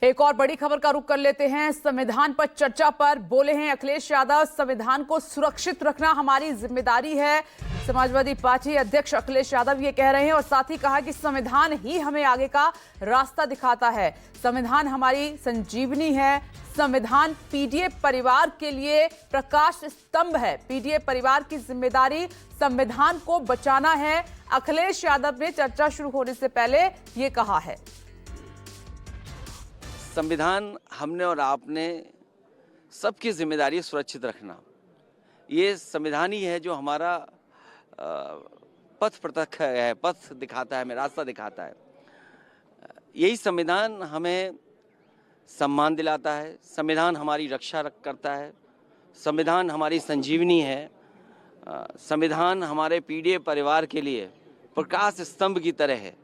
एक और बड़ी खबर का रुख कर लेते हैं। संविधान पर चर्चा पर बोले हैं अखिलेश यादव। संविधान को सुरक्षित रखना हमारी जिम्मेदारी है, समाजवादी पार्टी अध्यक्ष अखिलेश यादव ये कह रहे हैं। और साथ ही कहा कि संविधान ही हमें आगे का रास्ता दिखाता है, संविधान हमारी संजीवनी है, संविधान पीडीए परिवार के लिए प्रकाश स्तंभ है, पीडीए परिवार की जिम्मेदारी संविधान को बचाना है। अखिलेश यादव ने चर्चा शुरू होने से पहले ये कहा है। संविधान हमने और आपने सबकी जिम्मेदारी सुरक्षित रखना। ये संविधान ही है जो हमारा पथ प्रतख है, पथ दिखाता है, हमें रास्ता दिखाता है। यही संविधान हमें सम्मान दिलाता है, संविधान हमारी रक्षा करता है, संविधान हमारी संजीवनी है, संविधान हमारे पीडीए परिवार के लिए प्रकाश स्तंभ की तरह है।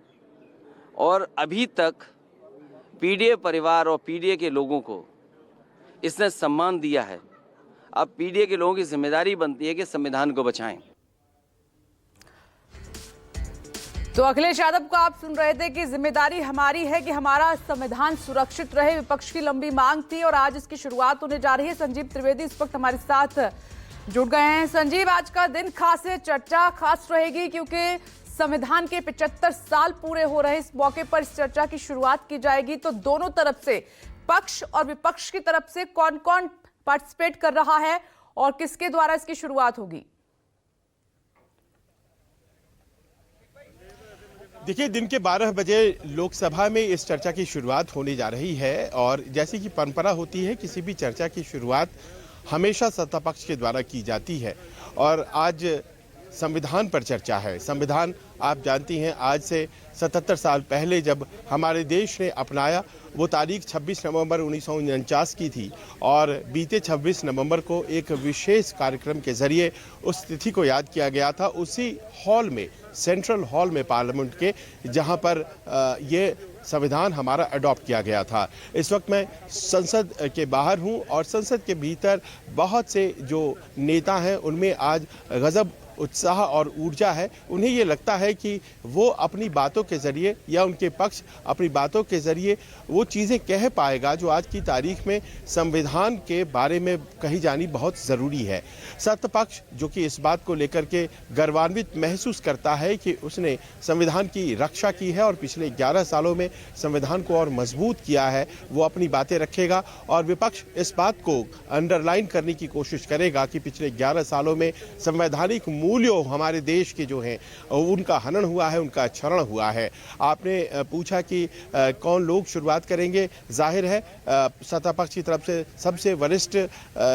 और अभी तक पीडीए परिवार और पीडीए के लोगों को इसने सम्मान दिया है। अब पीडीए के लोगों की जिम्मेदारी बनती है कि संविधान को बचाएं। तो अखिलेश यादव को आप सुन रहे थे कि जिम्मेदारी हमारी है कि हमारा संविधान सुरक्षित रहे। विपक्ष की लंबी मांग थी और आज इसकी शुरुआत होने जा रही है। संजीव त्रिवेदी इस वक्त हमारे साथ जुड़ गए हैं। संजीव, आज का दिन खास है, चर्चा खास रहेगी क्योंकि संविधान के 75 साल पूरे हो रहे। इस मौके पर इस चर्चा की शुरुआत की जाएगी। तो दोनों तरफ से, पक्ष और विपक्ष की तरफ से कौन कौन पार्टिसिपेट कर रहा है और किसके द्वारा इसकी शुरुआत होगी? देखिए, दिन के 12 बजे लोकसभा में इस चर्चा की शुरुआत होने जा रही है। और जैसे कि परंपरा होती है, किसी भी चर्चा की शुरुआत हमेशा सत्ता पक्ष के द्वारा की जाती है। और आज संविधान पर चर्चा है। संविधान आप जानती हैं, आज से 77 साल पहले जब हमारे देश ने अपनाया, वो तारीख 26 नवंबर 1949 की थी। और बीते 26 नवंबर को एक विशेष कार्यक्रम के जरिए उस तिथि को याद किया गया था, उसी हॉल में, सेंट्रल हॉल में पार्लियामेंट के, जहां पर ये संविधान हमारा अडॉप्ट किया गया था। इस वक्त मैं संसद के बाहर हूं और संसद के भीतर बहुत से जो नेता हैं उनमें आज गजब उत्साह और ऊर्जा है। उन्हें ये लगता है कि वो अपनी बातों के ज़रिए या उनके पक्ष अपनी बातों के ज़रिए वो चीज़ें कह पाएगा जो आज की तारीख में संविधान के बारे में कही जानी बहुत ज़रूरी है। सत्ता पक्ष जो कि इस बात को लेकर के गर्वान्वित महसूस करता है कि उसने संविधान की रक्षा की है और पिछले 11 सालों में संविधान को और मजबूत किया है, वो अपनी बातें रखेगा। और विपक्ष इस बात को अंडरलाइन करने की कोशिश करेगा कि पिछले 11 सालों में संवैधानिक मूल्यों हमारे देश के जो हैं उनका हनन हुआ है, उनका क्षरण हुआ है। आपने पूछा कि कौन लोग शुरुआत करेंगे। जाहिर है सत्ता पक्ष की तरफ से सबसे वरिष्ठ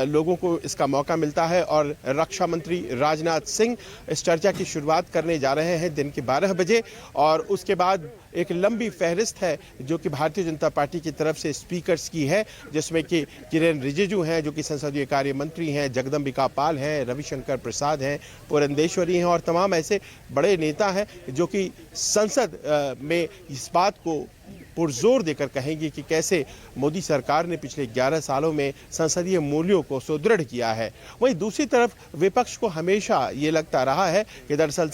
लोगों को इसका मौका मिलता है और रक्षा मंत्री राजनाथ सिंह इस चर्चा की शुरुआत करने जा रहे हैं दिन के 12 बजे। और उसके बाद एक लंबी फहरिस्त है जो कि भारतीय जनता पार्टी की तरफ से स्पीकर्स की है, जिसमें कि किरेन रिजिजू हैं जो कि संसदीय कार्य मंत्री हैं, जगदम्बिका पाल हैं, रविशंकर प्रसाद हैं, पुरंदेश्वरी हैं और तमाम ऐसे बड़े नेता हैं जो कि संसद में इस बात को पुरजोर देकर कहेंगे कि कैसे मोदी सरकार ने पिछले 11 सालों में संसदीय मूल्यों को सुदृढ़ किया है। वहीं दूसरी तरफ विपक्ष को हमेशा ये लगता रहा है कि दरअसल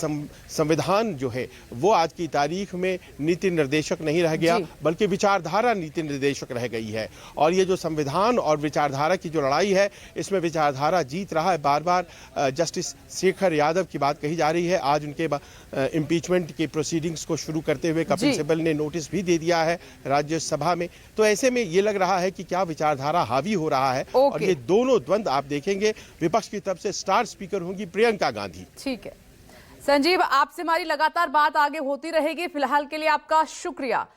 संविधान जो है वो आज की तारीख में नीति निर्देशक नहीं रह गया, बल्कि विचारधारा नीति निर्देशक रह गई है। और ये जो संविधान और विचारधारा की जो लड़ाई है, इसमें विचारधारा जीत रहा है। बार बार जस्टिस शेखर यादव की बात कही जा रही है। आज उनके इम्पीचमेंट की प्रोसीडिंग्स को शुरू करते हुए कपिल सिब्बल ने नोटिस भी दे दिया है राज्यसभा में। तो ऐसे में ये लग रहा है कि क्या विचारधारा हावी हो रहा है। और ये दोनों द्वंद्व आप देखेंगे, विपक्ष की तरफ से स्टार स्पीकर होंगी प्रियंका गांधी। ठीक है संजीव, आपसे हमारी लगातार बात आगे होती रहेगी। फिलहाल के लिए आपका शुक्रिया।